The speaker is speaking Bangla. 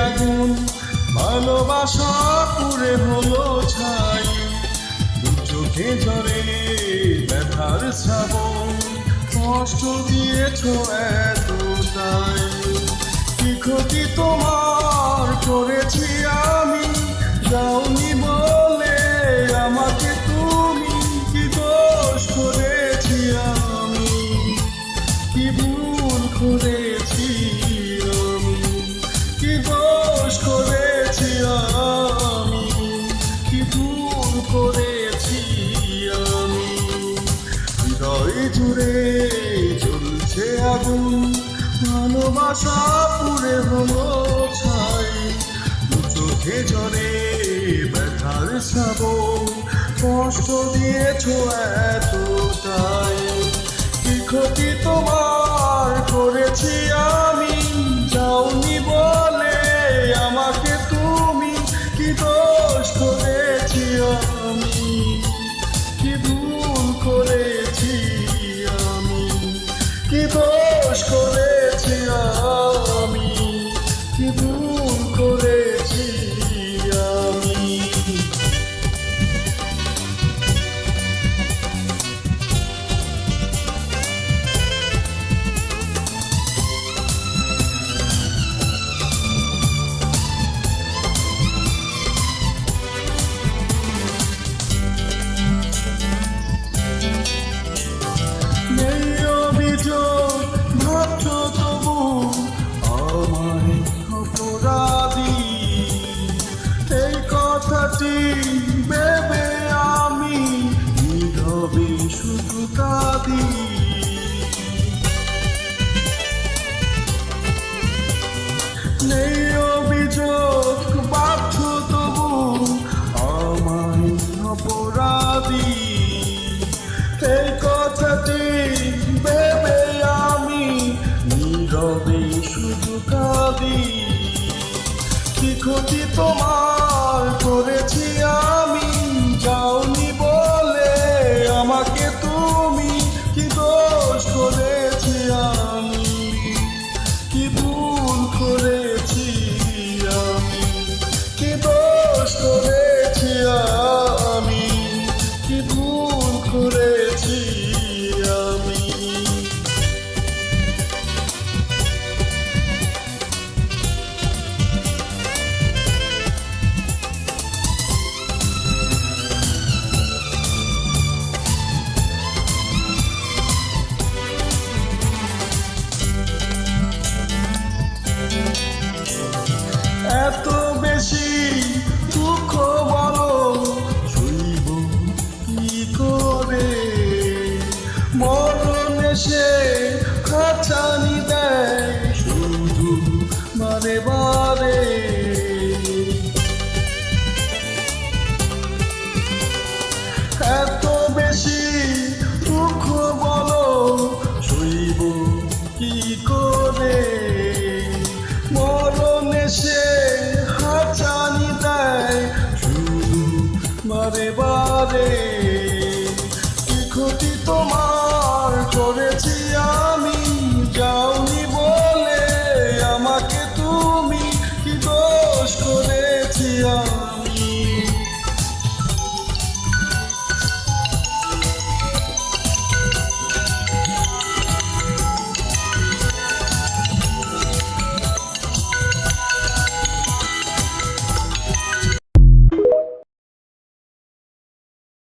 আগুন, ভালোবাসা পুড়ে হলো ছাই। দু চোখে ঝরে ব্যথার শ্রাবণ, কষ্ট দিয়েছ এতটাই। কি ক্ষতি তোমার করেছি আমি, যাওনি বলে আমাকে তুমি। কি দোষ করেছি আমি, কি ভুল করেছি আমি, কি দোষ করেছি আমি, কি ভুল করেছি আমি। হৃদয় জুড়ে জ্বলছে আগুন, ভালোবাসা পুড়ে হলো ছাই। দু চোখে ঝরে ব্যথার শ্রাবণ, কষ্ট দিয়েছ এতটাই। কি ক্ষতি তোমার করেছি আমি, যাওনি বলে আমাকে তুমি। কি দোষ করেছি আমি, কি ভুল করেছি আমি, কি দোষ করেছি আমি, কি ভুল করেছি আমি। ভেবে আমি নীরবে শুধু কাঁদি। নেই অভিযোগ, বাধ্য তবু আমায় অপরাধী। এই কথাটি ভেবে আমি নীরবে শুধু কাঁদি। কি ক্ষতি তোমার করেছি আমি, যাওনি বলে আমাকে তুমি। কি দোষ করেছি আমি, কি ভুল করেছি আমি, কি দোষ করেছি আমি, কি ভুল করেছি আমি। এত বেশি দুঃখ বলো সইব কি করে, মরণ এসে খাঁচানি দেয় শুধু বারে বারে।